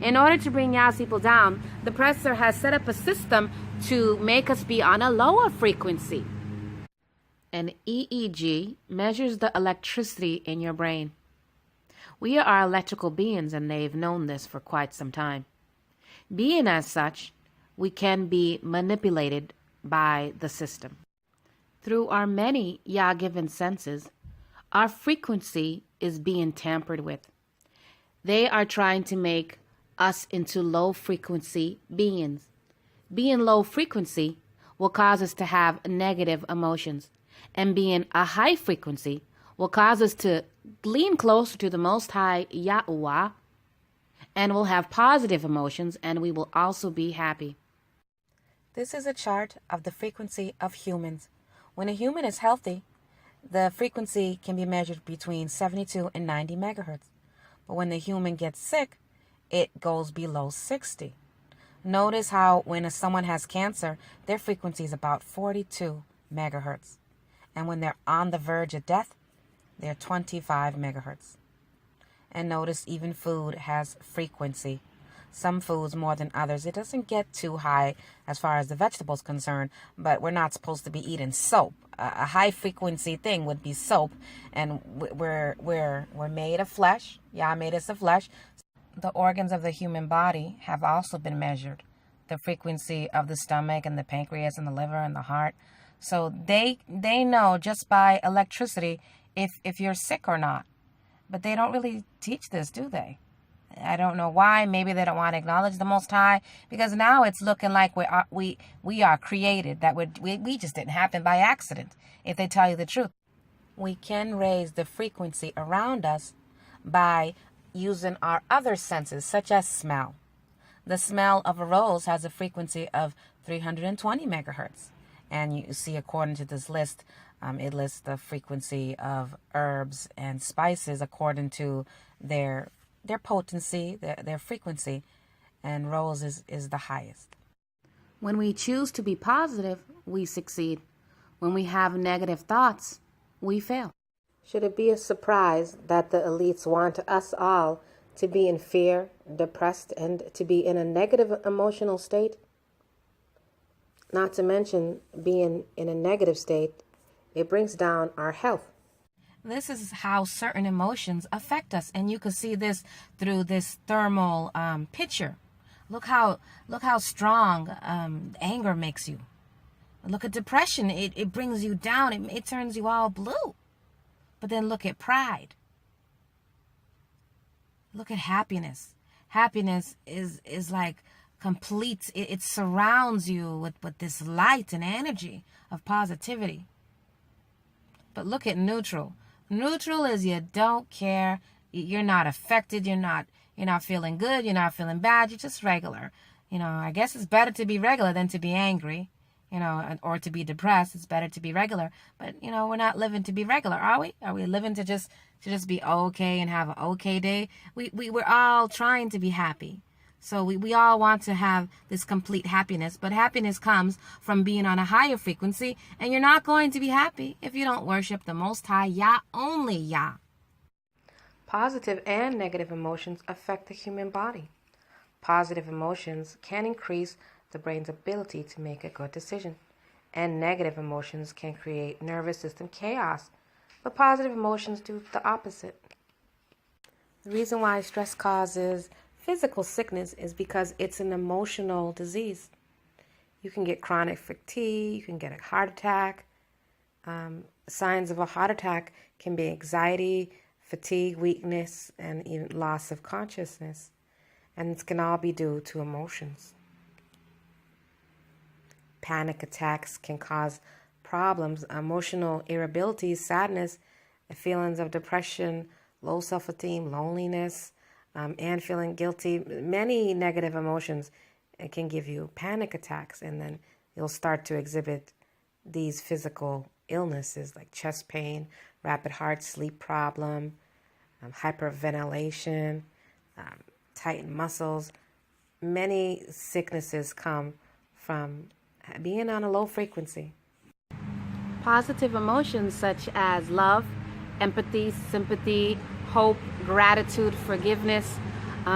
In order to bring Yas people down, the oppressor has set up a system to make us be on a lower frequency. An EEG measures the electricity in your brain. We are electrical beings, and they've known this for quite some time. Being as such, we can be manipulated by the system. Through our many Yah-given senses, our frequency is being tampered with. They are trying to make us into low-frequency beings. Being low frequency will cause us to have negative emotions, and being a high frequency will cause us to lean closer to the Most High Yahuwah, and we'll have positive emotions, and we will also be happy. This is a chart of the frequency of humans. When a human is healthy, the frequency can be measured between 72 and 90 megahertz. But when the human gets sick, it goes below 60. Notice how when someone has cancer, their frequency is about 42 megahertz. And when they're on the verge of death, they're 25 megahertz. And notice even food has frequency. Some foods more than others. It doesn't get too high as far as the vegetables concerned, but we're not supposed to be eating soap. A high frequency thing would be soap, and we're made of flesh. Yah made us of flesh. The organs of the human body have also been measured. The frequency of the stomach and the pancreas and the liver and the heart. So they know just by electricity if you're sick or not. But they don't really teach this, do they? I don't know why. Maybe they don't want to acknowledge the Most High, because now it's looking like we are created. That we just didn't happen by accident, if they tell you the truth. We can raise the frequency around us by using our other senses, such as smell. The smell of a rose has a frequency of 320 megahertz. And you see, according to this list, it lists the frequency of herbs and spices according to their potency, their frequency, and rose is the highest. When we choose to be positive, we succeed. When we have negative thoughts, we fail. Should it be a surprise that the elites want us all to be in fear, depressed, and to be in a negative emotional state? Not to mention being in a negative state, it brings down our health. This is how certain emotions affect us, and you can see this through this thermal picture. Look how strong anger makes you. Look at depression; it brings you down. It turns you all blue. But then look at pride. Look at happiness. Happiness is like complete. It surrounds you with this light and energy of positivity. But look at neutral. Neutral is you don't care. You're not affected. You're not feeling good. You're not feeling bad. You're just regular. I guess it's better to be regular than to be angry, or to be depressed. It's better to be regular. But, we're not living to be regular, are we? Are we living to just be okay and have an okay day? We're all trying to be happy. So we all want to have this complete happiness, but happiness comes from being on a higher frequency, and you're not going to be happy if you don't worship the Most High Yah, only Yah. Positive and negative emotions affect the human body. Positive emotions can increase the brain's ability to make a good decision, and negative emotions can create nervous system chaos, but positive emotions do the opposite. The reason why stress causes physical sickness is because it's an emotional disease. You can get chronic fatigue, you can get a heart attack. Signs of a heart attack can be anxiety, fatigue, weakness, and even loss of consciousness. And this can all be due to emotions. Panic attacks can cause problems, emotional irritability, sadness, feelings of depression, low self-esteem, loneliness, and feeling guilty. Many negative emotions can give you panic attacks, and then you'll start to exhibit these physical illnesses like chest pain, rapid heart, sleep problem, hyperventilation, tightened muscles. Many sicknesses come from being on a low frequency. Positive emotions such as love, empathy, sympathy, hope, gratitude, forgiveness,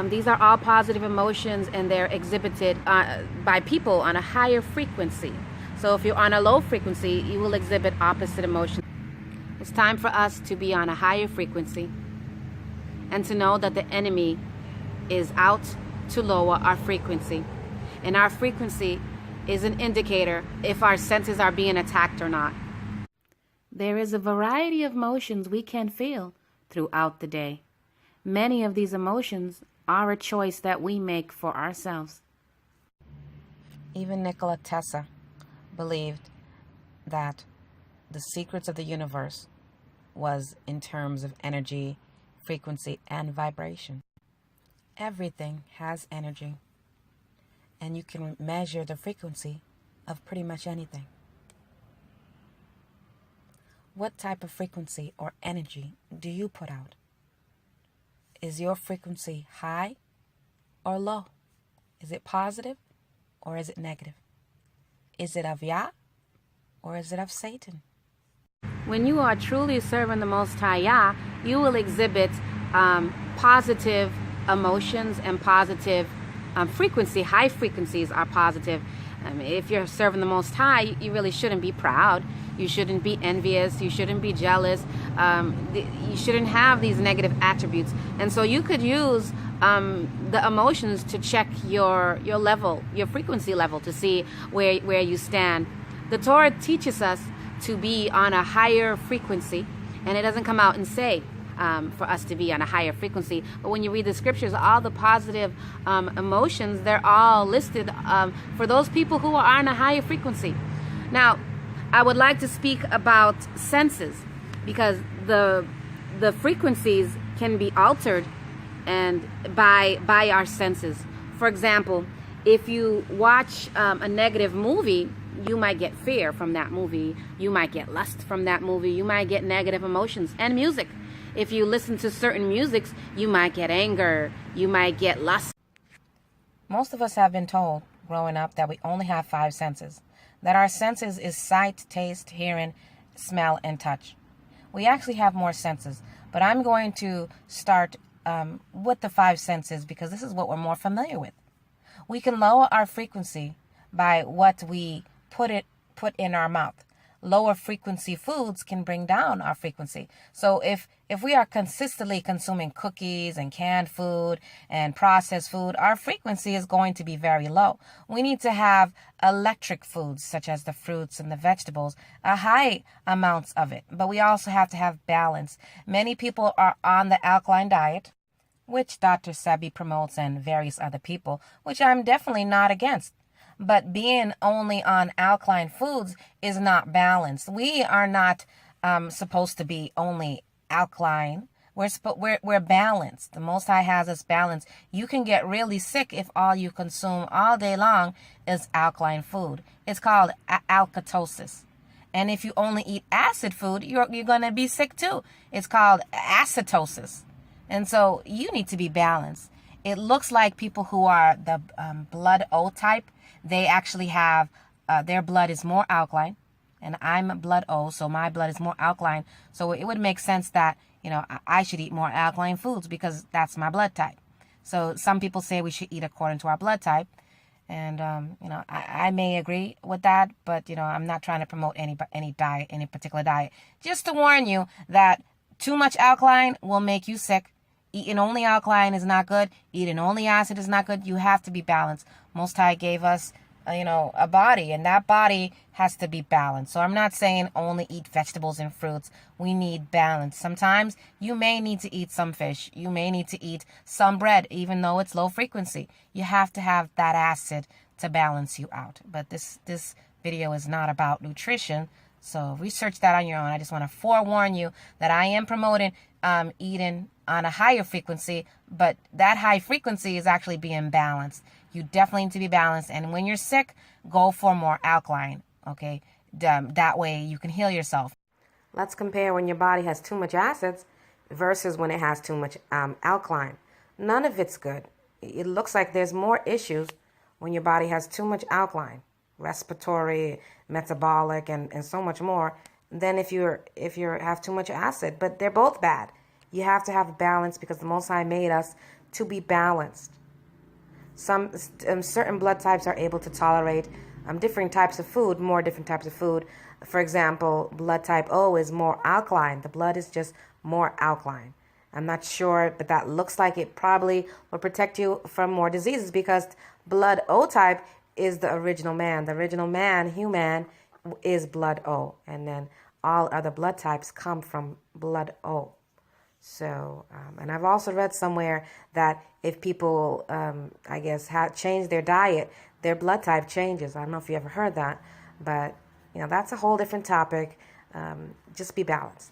These are all positive emotions, and they're exhibited by people on a higher frequency. So if you're on a low frequency, you will exhibit opposite emotions. It's time for us to be on a higher frequency and to know that the enemy is out to lower our frequency. And our frequency is an indicator if our senses are being attacked or not. There is a variety of emotions we can feel throughout the day. Many of these emotions are a choice that we make for ourselves. Even Nikola Tesla believed that the secrets of the universe was in terms of energy, frequency, and vibration. Everything has energy, and you can measure the frequency of pretty much anything. What type of frequency or energy do you put out? Is your frequency high or low? Is it positive or is it negative? Is it of Yah or is it of Satan? When you are truly serving the Most High Yah, you will exhibit positive emotions and positive frequency. High frequencies are positive. If you're serving the Most High, you really shouldn't be proud. You shouldn't be envious. You shouldn't be jealous. You shouldn't have these negative attributes. And so you could use the emotions to check your level, your frequency level, to see where you stand. The Torah teaches us to be on a higher frequency, and it doesn't come out and say for us to be on a higher frequency. But when you read the scriptures, all the positive emotions, they're all listed for those people who are on a higher frequency. Now, I would like to speak about senses, because the frequencies can be altered and by our senses. For example, if you watch a negative movie, you might get fear from that movie. You might get lust from that movie. You might get negative emotions. And music. If you listen to certain musics, you might get anger. You might get lust. Most of us have been told growing up that we only have 5 senses. That our senses is sight, taste, hearing, smell, and touch. We actually have more senses. But I'm going to start with the 5 senses because this is what we're more familiar with. We can lower our frequency by what we put in our mouth. Lower frequency foods can bring down our frequency. So if we are consistently consuming cookies and canned food and processed food, our frequency is going to be very low. We need to have electric foods such as the fruits and the vegetables, a high amounts of it. But we also have to have balance. Many people are on the alkaline diet, which Dr. Sebi promotes, and various other people, which I'm definitely not against. But being only on alkaline foods is not balanced. We are not supposed to be only alkaline. We're balanced. The Most High has us balanced. You can get really sick if all you consume all day long is alkaline food. It's called alkatosis. And if you only eat acid food, you're going to be sick too. It's called acidosis. And so you need to be balanced. It looks like people who are the blood O type, they actually have, their blood is more alkaline. And I'm blood O, so my blood is more alkaline. So it would make sense that, I should eat more alkaline foods because that's my blood type. So some people say we should eat according to our blood type. And, I may agree with that, but, I'm not trying to promote any diet, any particular diet. Just to warn you that too much alkaline will make you sick. Eating only alkaline is not good. Eating only acid is not good. You have to be balanced. Most High gave us, a body, and that body has to be balanced. So I'm not saying only eat vegetables and fruits. We need balance. Sometimes you may need to eat some fish. You may need to eat some bread, even though it's low frequency. You have to have that acid to balance you out. But this video is not about nutrition. So research that on your own. I just want to forewarn you that I am promoting eating on a higher frequency, but that high frequency is actually being balanced. You definitely need to be balanced. And when you're sick, go for more alkaline, okay? That way you can heal yourself. Let's compare when your body has too much acids versus when it has too much alkaline. None of it's good. It looks like there's more issues when your body has too much alkaline, respiratory, metabolic, and so much more, than if you have too much acid. But they're both bad. You have to have balance because the Most High made us to be balanced. Some certain blood types are able to tolerate different types of food, more different types of food. For example, blood type O is more alkaline. The blood is just more alkaline. I'm not sure, but that looks like it probably will protect you from more diseases because blood O type is the original man. The original man, human, is blood O. And then all other blood types come from blood O. So, and I've also read somewhere that if people, I guess, change their diet, their blood type changes. I don't know if you ever heard that, but, that's a whole different topic. Just be balanced.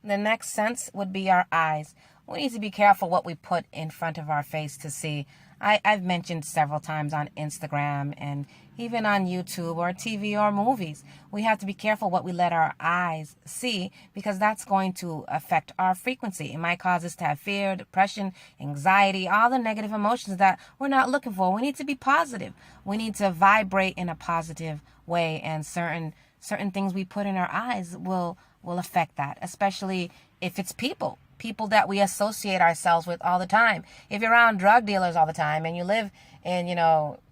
The next sense would be our eyes. We need to be careful what we put in front of our face to see. I've mentioned several times on Instagram and even on YouTube or TV or movies. We have to be careful what we let our eyes see because that's going to affect our frequency. It might cause us to have fear, depression, anxiety, all the negative emotions that we're not looking for. We need to be positive. We need to vibrate in a positive way, and certain things we put in our eyes will affect that, especially if it's people that we associate ourselves with all the time. If you're around drug dealers all the time and you live in,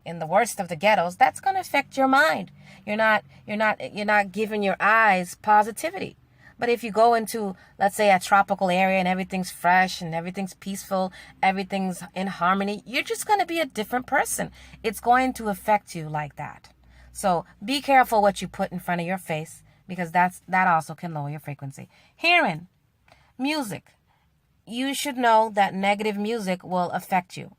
in the worst of the ghettos, that's going to affect your mind. You're not giving your eyes positivity. But if you go into, let's say, a tropical area and everything's fresh and everything's peaceful, everything's in harmony, you're just going to be a different person. It's going to affect you like that. So be careful what you put in front of your face because that also can lower your frequency. Hearing, music. You should know that negative music will affect you.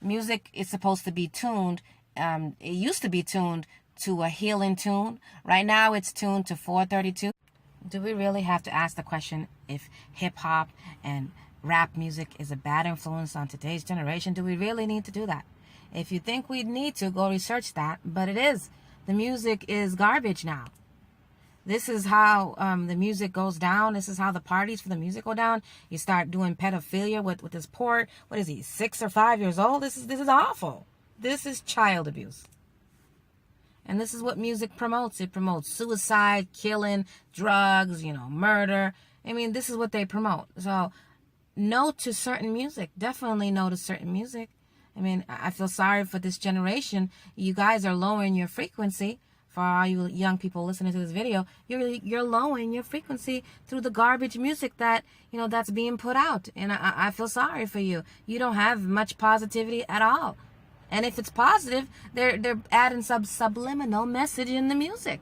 Music is supposed to be tuned. It used to be tuned to a healing tune. Right now it's tuned to 432. Do we really have to ask the question if hip hop and rap music is a bad influence on today's generation? Do we really need to do that? If you think we need to, go research that. But it is. The music is garbage now. This is how the music goes down. This is how the parties for the music go down. You start doing pedophilia with this poor, what is he, 6 or 5 years old? This is awful. This is child abuse. And this is what music promotes. It promotes suicide, killing, drugs, murder. I mean, this is what they promote. So no to certain music. Definitely no to certain music. I mean, I feel sorry for this generation. You guys are lowering your frequency. For all you young people listening to this video, you're lowering your frequency through the garbage music that, that's being put out. And I feel sorry for you. You don't have much positivity at all. And if it's positive, they're adding some subliminal message in the music.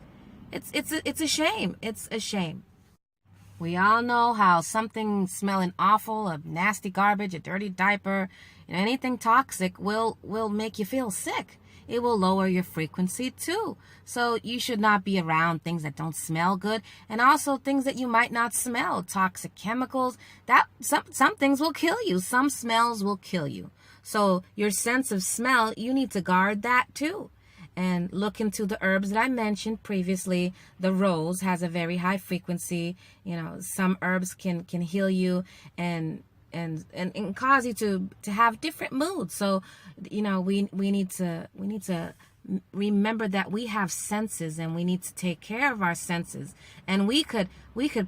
It's a shame. It's a shame. We all know how something smelling awful, a nasty garbage, a dirty diaper, anything toxic will make you feel sick. It will lower your frequency too. So you should not be around things that don't smell good, and also things that you might not smell, toxic chemicals. That some things will kill you. Some smells will kill you. So your sense of smell, you need to guard that too. And look into the herbs that I mentioned previously. The rose has a very high frequency. Some herbs can heal you and cause you to have different moods. So, we need to remember that we have senses and we need to take care of our senses. And we could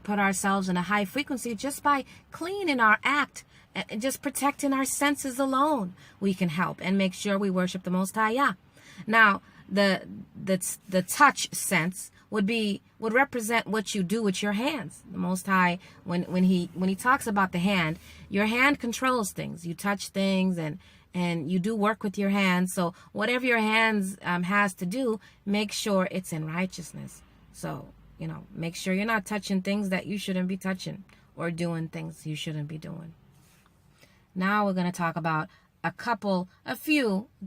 put ourselves in a high frequency just by cleaning our act and just protecting our senses alone. We can help and make sure we worship the Most High Yah. Now, the touch sense would represent what you do with your hands. The Most High, when he talks about the hand, your hand controls things. You touch things and you do work with your hands. So whatever your hands has to do, make sure it's in righteousness. So, make sure you're not touching things that you shouldn't be touching or doing things you shouldn't be doing. Now we're going to talk about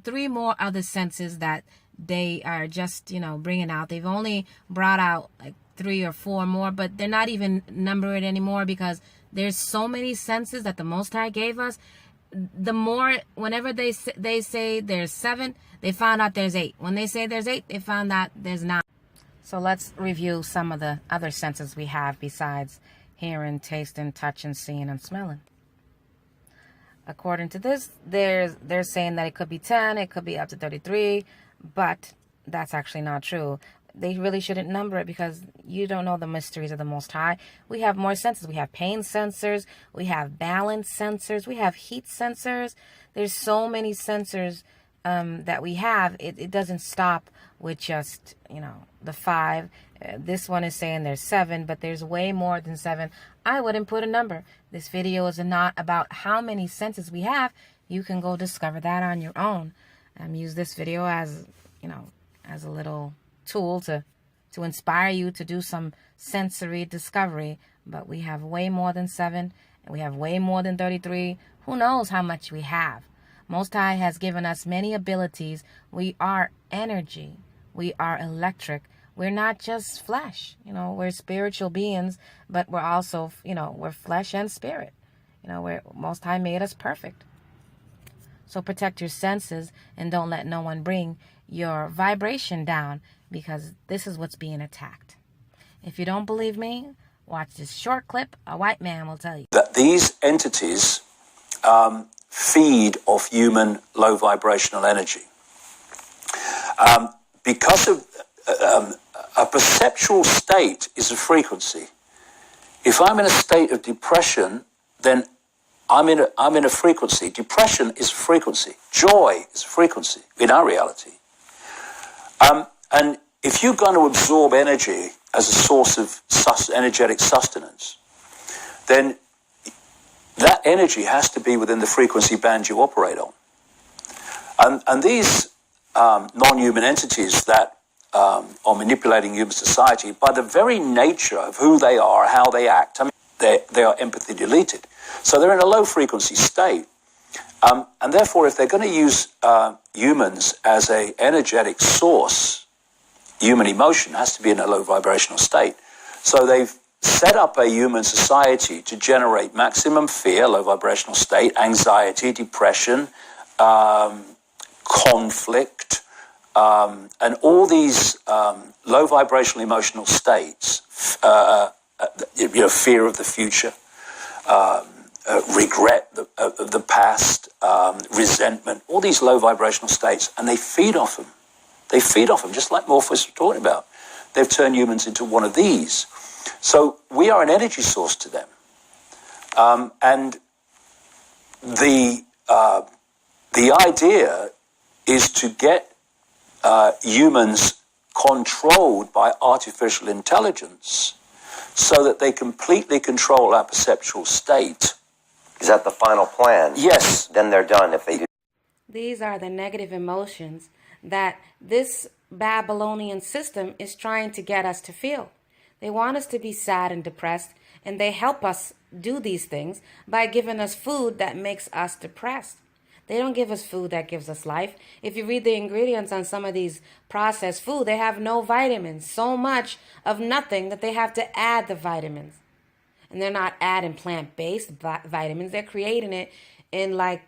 three more other senses that they are just, bringing out. They've only brought out like 3 or 4 more, but they're not even numbered anymore because there's so many senses that the Most High gave us. The more, whenever they say there's 7, they found out there's 8. When they say there's 8, they found out there's 9. So let's review some of the other senses we have besides hearing, tasting, touching, seeing, and smelling. According to this, they're saying that it could be 10, it could be up to 33, but that's actually not true. they really shouldn't number it because you don't know the mysteries of the Most High. We have more senses. We have pain sensors. We have balance sensors. We have heat sensors. There's so many sensors that we have. It doesn't stop with just, the 5. This one is saying there's 7, but there's way more than 7. I wouldn't put a number. This video is not about how many senses we have. You can go discover that on your own. Use this video as, as a little tool to inspire you to do some sensory discovery. But we have way more than 7, and we have way more than 33. Who knows how much we have? Most High has given us many abilities. We are energy. We are electric. We're not just flesh. We're spiritual beings, but we're also, we're flesh and spirit. Most High made us perfect. So protect your senses and don't let no one bring your vibration down, because this is what's being attacked. If you don't believe me, watch this short clip. A white man will tell you. That these entities feed off human low vibrational energy. Because of a perceptual state is a frequency. If I'm in a state of depression, then I'm in a frequency. Depression is a frequency. Joy is a frequency in our reality. And if you're going to absorb energy as a source of energetic sustenance, then that energy has to be within the frequency band you operate on. And these non-human entities that are manipulating human society, by the very nature of who they are, how they act, they are empathy deleted. So they're in a low frequency state. And therefore, if they're going to use humans as an energetic source, human emotion has to be in a low vibrational state. So they've set up a human society to generate maximum fear, low vibrational state, anxiety, depression, conflict, and all these low vibrational emotional states, fear of the future, regret of the past, resentment, all these low vibrational states, and they feed off them. They feed off them, just like Morpheus was talking about. They've turned humans into one of these. So we are an energy source to them. And the idea is to get humans controlled by artificial intelligence so that they completely control our perceptual state. Is that the final plan? Yes. Then they're done if they do. These are the negative emotions that this Babylonian system is trying to get us to feel. They want us to be sad and depressed, and they help us do these things by giving us food that makes us depressed. They don't give us food that gives us life. If you read the ingredients on some of these processed food, they have no vitamins, so much of nothing that they have to add the vitamins. And they're not adding plant-based vitamins. They're creating it in a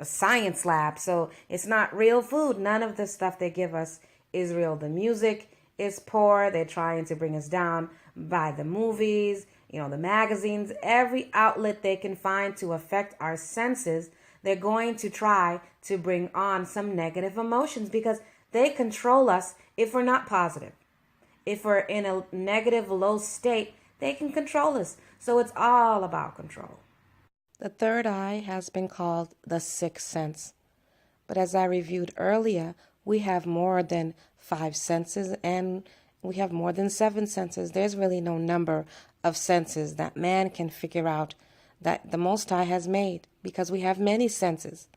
science lab. So it's not real food. None of the stuff they give us is real. The music is poor. They're trying to bring us down by the movies, the magazines, every outlet they can find to affect our senses. They're going to try to bring on some negative emotions because they control us if we're not positive. If we're in a negative, low state, they can control us. So it's all about control. The third eye has been called the sixth sense. But as I reviewed earlier, we have more than 5 senses and we have more than 7 senses. There's really no number of senses that man can figure out that the Most High has made, because we have many senses.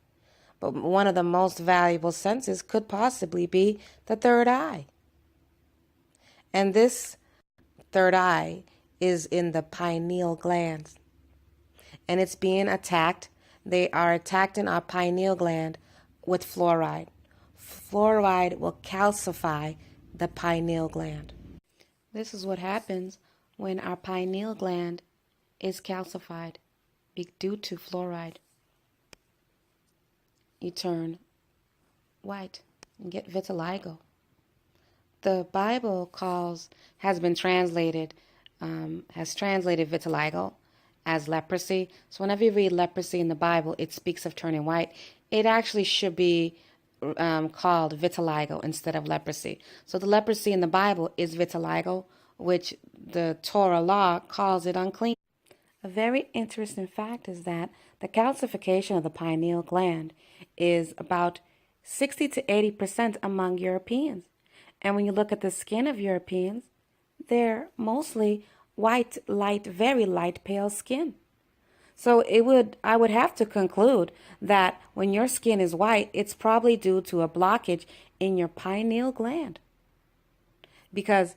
But one of the most valuable senses could possibly be the third eye. And this third eye is in the pineal glands. And it's being attacked. They are attacking our pineal gland with fluoride. Fluoride will calcify the pineal gland. This is what happens when our pineal gland is calcified due to fluoride. You turn white and get vitiligo. The Bible has translated vitiligo as leprosy. So whenever you read leprosy in the Bible, it speaks of turning white. It actually should be called vitiligo instead of leprosy. So the leprosy in the Bible is vitiligo, which the Torah law calls it unclean. A very interesting fact is that the calcification of the pineal gland is about 60 to 80% among Europeans. And when you look at the skin of Europeans, they're mostly white, light, very light, pale skin. So I would have to conclude that when your skin is white, it's probably due to a blockage in your pineal gland. Because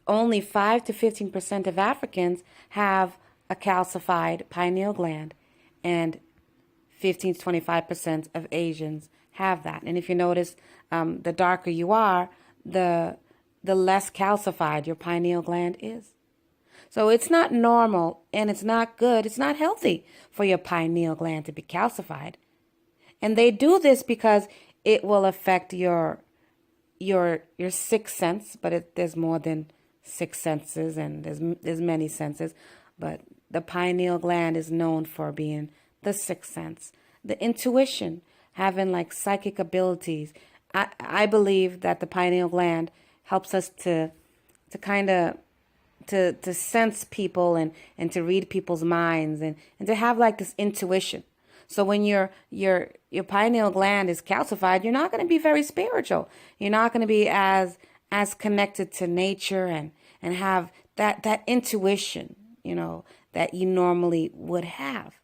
only 5 to 15% of Africans have a calcified pineal gland, and 15 to 25% of Asians have that. And if you notice, the darker you are, the less calcified your pineal gland is. So it's not normal, and it's not good. It's not healthy for your pineal gland to be calcified. And they do this because it will affect your sixth sense, but there's more than six senses, and there's many senses. But the pineal gland is known for being the sixth sense. The intuition, having like psychic abilities. I believe that the pineal gland helps us to kind of to sense people and to read people's minds and to have like this intuition. So when your pineal gland is calcified, you're not going to be very spiritual. You're not going to be as connected to nature and have that intuition, that you normally would have.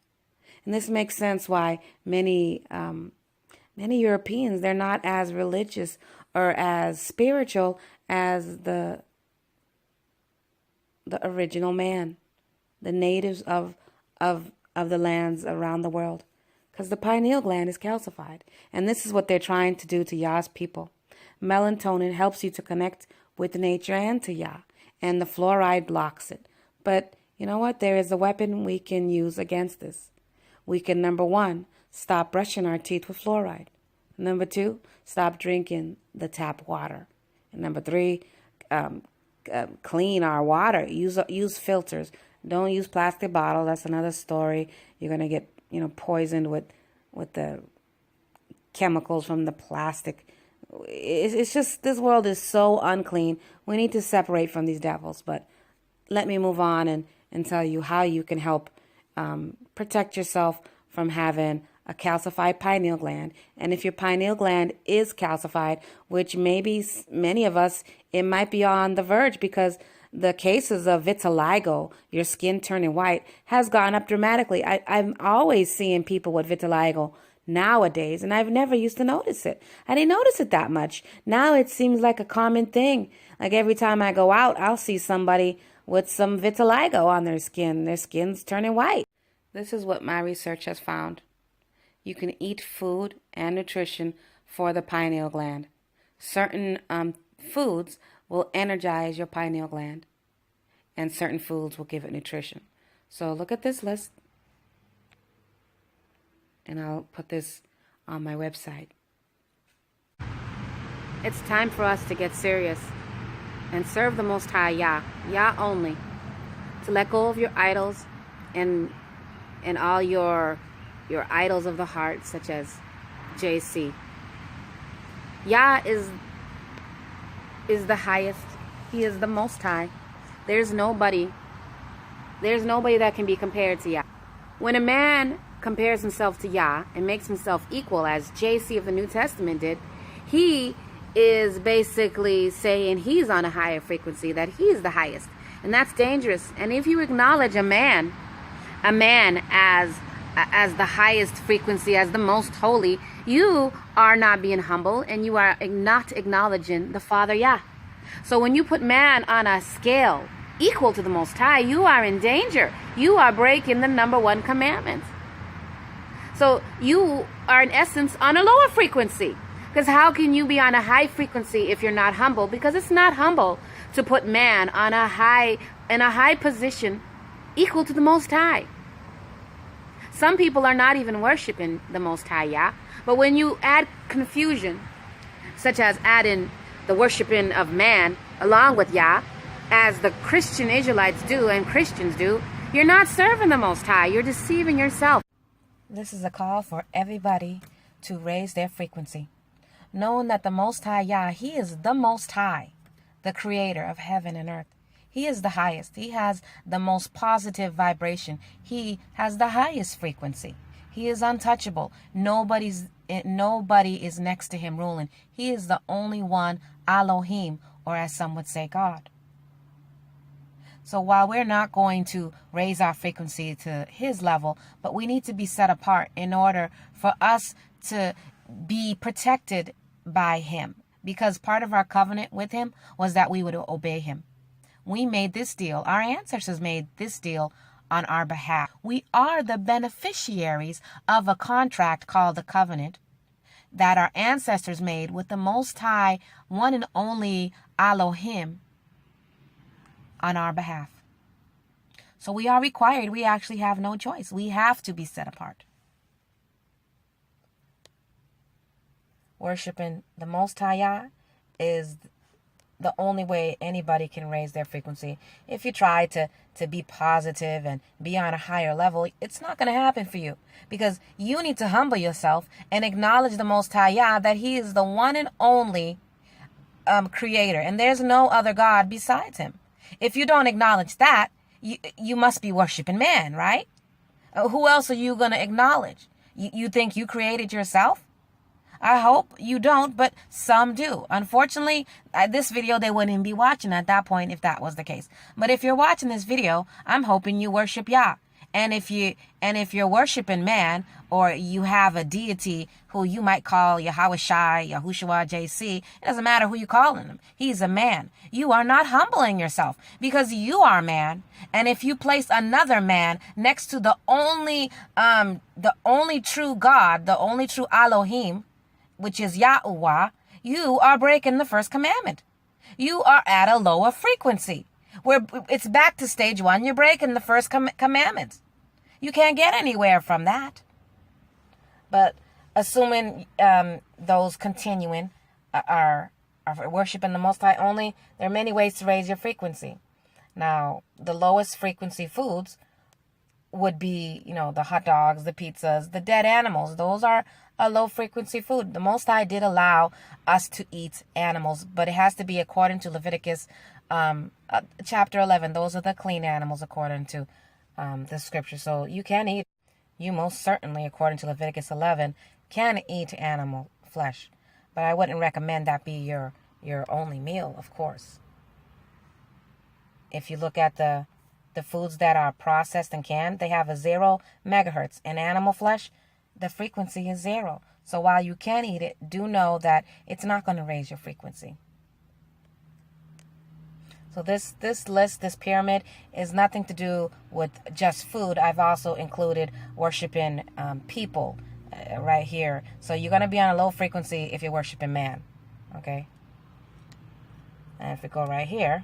And this makes sense why many Europeans, they're not as religious or as spiritual as the original man, the natives of the lands around the world, because the pineal gland is calcified. And this is what they're trying to do to Yah's people. Melatonin helps you to connect with nature and to Yah, and the fluoride blocks it. But you know what? There is a weapon we can use against this. We can, number 1, stop brushing our teeth with fluoride. Number 2, stop drinking the tap water. And number 3, clean our water. Use filters. Don't use plastic bottles. That's another story. You're gonna get poisoned with the chemicals from the plastic. It's just, this world is so unclean. We need to separate from these devils. But let me move on and tell you how you can help protect yourself from having a calcified pineal gland. And if your pineal gland is calcified, which maybe many of us, it might be on the verge, because the cases of vitiligo, your skin turning white, has gone up dramatically. I'm always seeing people with vitiligo nowadays, and I've never used to notice it. I didn't notice it that much. Now it seems like a common thing. Like every time I go out, I'll see somebody with some vitiligo on their skin. Their skin's turning white. This is what my research has found. You can eat food and nutrition for the pineal gland. Certain foods will energize your pineal gland, and certain foods will give it nutrition. So look at this list, and I'll put this on my website. It's time for us to get serious and serve the Most High Yah, Yah only. To let go of your idols and all your idols of the heart, such as JC. Yah is the highest. He is the Most High. There's nobody that can be compared to Yah. When a man compares himself to Yah and makes himself equal, as JC of the New Testament did, he is basically saying he's on a higher frequency, that he's the highest. And that's dangerous. And if you acknowledge a man as the highest frequency, as the most holy, you are not being humble, and you are not acknowledging the Father Yah. So when you put man on a scale equal to the Most High, you are in danger. You are breaking the number 1 commandment. So you are in essence on a lower frequency. Because how can you be on a high frequency if you're not humble? Because it's not humble to put man in a high position equal to the Most High. Some people are not even worshiping the Most High Yah. But when you add confusion, such as adding the worshiping of man along with Yah, as the Christian Israelites do and Christians do, you're not serving the Most High. You're deceiving yourself. This is a call for everybody to raise their frequency. knowing that the Most High Yah, He is the Most High, the creator of heaven and earth. He is the highest. He has the most positive vibration. He has the highest frequency. He is untouchable. Nobody is next to Him ruling. He is the only one, Elohim, or as some would say, God. So while we're not going to raise our frequency to His level, but we need to be set apart in order for us to be protected by Him. Because part of our covenant with Him was that we would obey Him. We made this deal. Our ancestors made this deal on our behalf. We are the beneficiaries of a contract called the covenant that our ancestors made with the Most High, one and only Elohim, on our behalf. So we are required. We actually have no choice. We have to be set apart. Worshiping the Most High Yah is the only way anybody can raise their frequency. If you try to be positive and be on a higher level, it's not going to happen for you, because you need to humble yourself and acknowledge the Most High Yah, that He is the one and only creator, and there's no other God besides Him. If you don't acknowledge that, you must be worshiping man, right? Who else are you going to acknowledge? You think you created yourself? I hope you don't, but some do. Unfortunately, this video, they wouldn't even be watching at that point if that was the case. But if you're watching this video, I'm hoping you worship Yah. And if you're worshiping man, or you have a deity who you might call Yahweh Shai, Yahushua JC, it doesn't matter who you're calling him. He's a man. You are not humbling yourself, because you are man. And if you place another man next to the only true God, the only true Elohim, which is Yahuwah, you are breaking the first commandment. You are at a lower frequency. Where it's back to stage one, you're breaking the first commandment. You can't get anywhere from that. But assuming those continuing are worshiping the Most High only, there are many ways to raise your frequency. Now, the lowest frequency foods would be, the hot dogs, the pizzas, the dead animals. Those are a low frequency food. The Most High did allow us to eat animals, but it has to be according to Leviticus chapter 11. Those are the clean animals according to the scripture. So you most certainly, according to Leviticus 11, can eat animal flesh. But I wouldn't recommend that be your only meal, of course. If you look at the foods that are processed and canned, they have a 0 megahertz. In animal flesh, the frequency is 0. So while you can eat it, do know that it's not going to raise your frequency. So this list, this pyramid, is nothing to do with just food. I've also included worshiping people right here. So you're going to be on a low frequency if you're worshiping man. Okay? And if we go right here,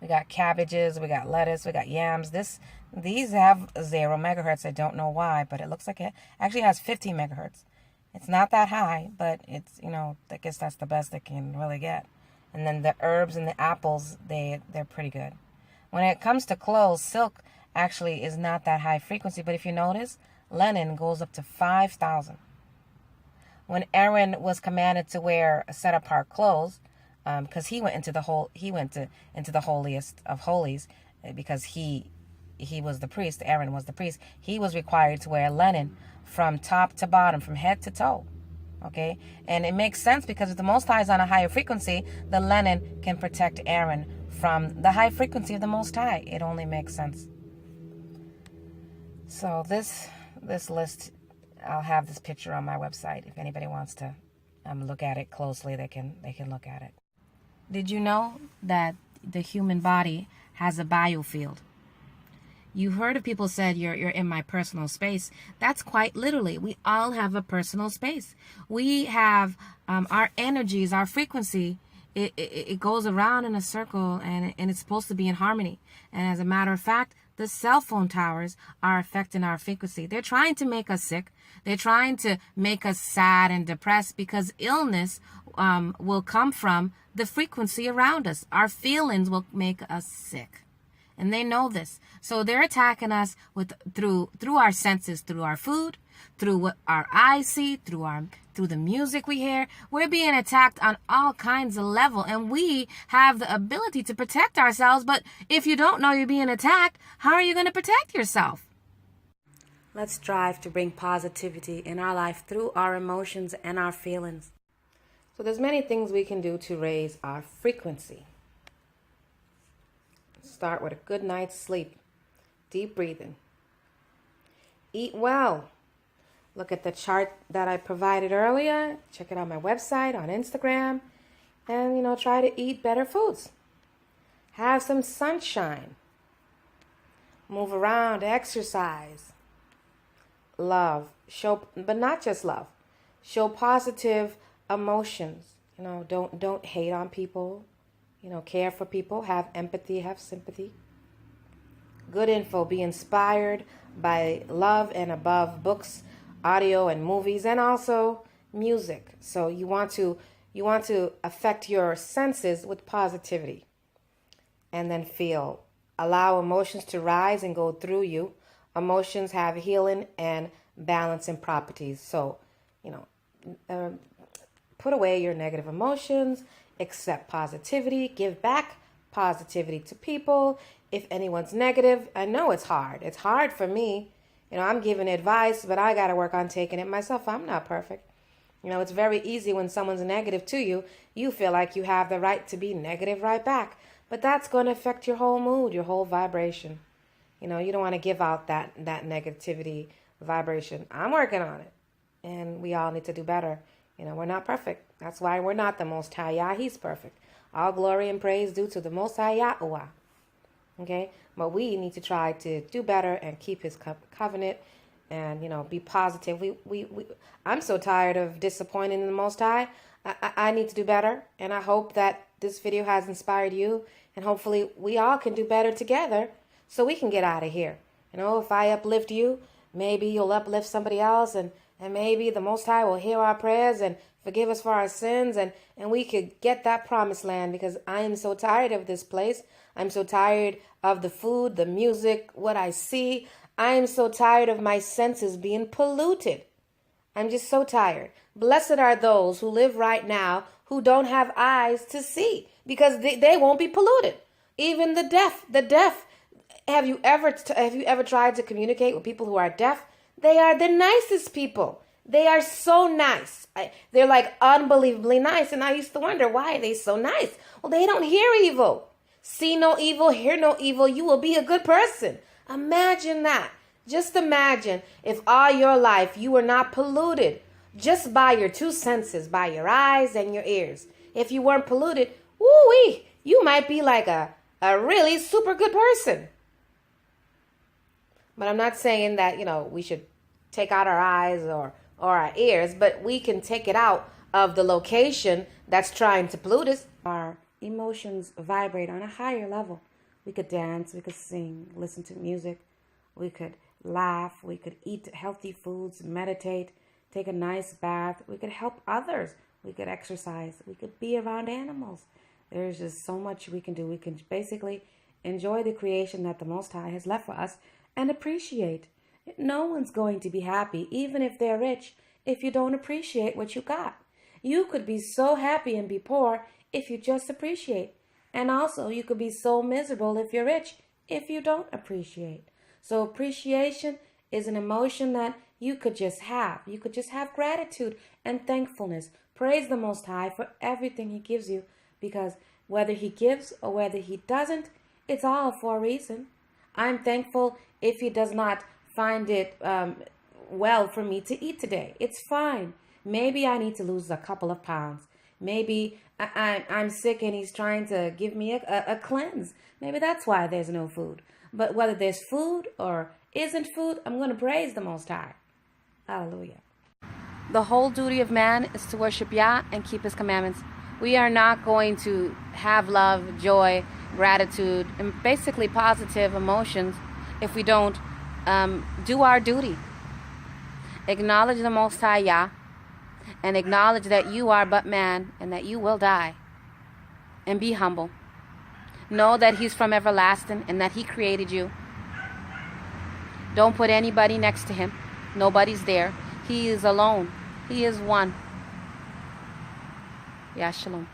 we got cabbages, we got lettuce, we got yams. These have 0 megahertz. I don't know why, but it looks like it actually has 50 megahertz. It's not that high, but it's, I guess that's the best it can really get. And then the herbs and the apples, they're pretty good. When it comes to clothes, silk actually is not that high frequency, but if you notice, linen goes up to 5,000. When Aaron was commanded to wear set apart clothes, because he went into the holiest of holies, because he was the priest. Aaron was the priest. He was required to wear linen from top to bottom, from head to toe. Okay, and it makes sense, because if the Most High is on a higher frequency, the linen can protect Aaron from the high frequency of the Most High. It only makes sense. So this list, I'll have this picture on my website. If anybody wants to look at it closely, they can look at it. Did you know that the human body has a biofield? You heard of people said you're in my personal space. That's quite literally. We all have a personal space. We have our energies, our frequency. It goes around in a circle, and it's supposed to be in harmony. And as a matter of fact, the cell phone towers are affecting our frequency. They're trying to make us sick. They're trying to make us sad and depressed, because illness will come from the frequency around us. Our feelings will make us sick. and they know this. So they're attacking us through our senses, through our food, through what our eyes see, through the music we hear. We're being attacked on all kinds of level, and we have the ability to protect ourselves. But if you don't know you're being attacked, how are you going to protect yourself? Let's strive to bring positivity in our life through our emotions and our feelings. So there's many things we can do to raise our frequency. Start with a good night's sleep, deep breathing. Eat well. Look at the chart that I provided earlier. Check it out on my website, on Instagram. And, try to eat better foods. Have some sunshine. Move around, exercise. Love. But not just love. Show positive emotions. Don't hate on people. Care for people. Have empathy. Have sympathy. Good info. Be inspired by love and above books, audio and movies, and also music. So you want to affect your senses with positivity, and then feel. Allow emotions to rise and go through you. Emotions have healing and balancing properties. So, put away your negative emotions. Accept positivity. Give back positivity to people. If anyone's negative, I know it's hard. It's hard for me. I'm giving advice, but I got to work on taking it myself. I'm not perfect. It's very easy when someone's negative to you. You feel like you have the right to be negative right back. But that's going to affect your whole mood, your whole vibration. You don't want to give out that negativity vibration. I'm working on it. And we all need to do better. We're not perfect. That's why we're not the Most High Yah. He's perfect. All glory and praise due to the Most High Yahuwah. Okay? But we need to try to do better and keep his covenant and, be positive. I'm so tired of disappointing the Most High. I need to do better. And I hope that this video has inspired you. And hopefully we all can do better together so we can get out of here. If I uplift you, maybe you'll uplift somebody else. And maybe the Most High will hear our prayers and forgive us for our sins. And we could get that promised land, because I am so tired of this place. I'm so tired of the food, the music, what I see. I am so tired of my senses being polluted. I'm just so tired. Blessed are those who live right now who don't have eyes to see, because they won't be polluted. Even the deaf. Have you ever tried to communicate with people who are deaf? They are the nicest people. They are so nice. They're like unbelievably nice. And I used to wonder, why are they so nice? Well, they don't hear evil. See no evil, hear no evil. You will be a good person. Imagine that. Just imagine if all your life you were not polluted just by your two senses, by your eyes and your ears. If you weren't polluted, woo-wee, you might be like a really super good person. But I'm not saying that, we should take out our eyes or our ears, but we can take it out of the location that's trying to pollute us. Our emotions vibrate on a higher level. We could dance, we could sing, listen to music, we could laugh, we could eat healthy foods, meditate, take a nice bath, we could help others, we could exercise, we could be around animals. There's just so much we can do. We can basically enjoy the creation that the Most High has left for us and appreciate. No one's going to be happy, even if they're rich, if you don't appreciate what you got. You could be so happy and be poor if you just appreciate. And also, you could be so miserable if you're rich, if you don't appreciate. So appreciation is an emotion that you could just have. You could just have gratitude and thankfulness. Praise the Most High for everything He gives you, because whether He gives or whether He doesn't, it's all for a reason. I'm thankful if He does not find it well for me to eat today. It's fine. Maybe I need to lose a couple of pounds. Maybe I'm sick and He's trying to give me a cleanse. Maybe that's why there's no food. But whether there's food or isn't food, I'm going to praise the Most High. Hallelujah. The whole duty of man is to worship Yah and keep His commandments. We are not going to have love, joy, gratitude, and basically positive emotions if we don't do our duty. Acknowledge the Most High Yah, and acknowledge that you are but man and that you will die. And be humble. Know that He's from everlasting and that He created you. Don't put anybody next to Him. Nobody's there. He is alone. He is one. Yeah, shalom.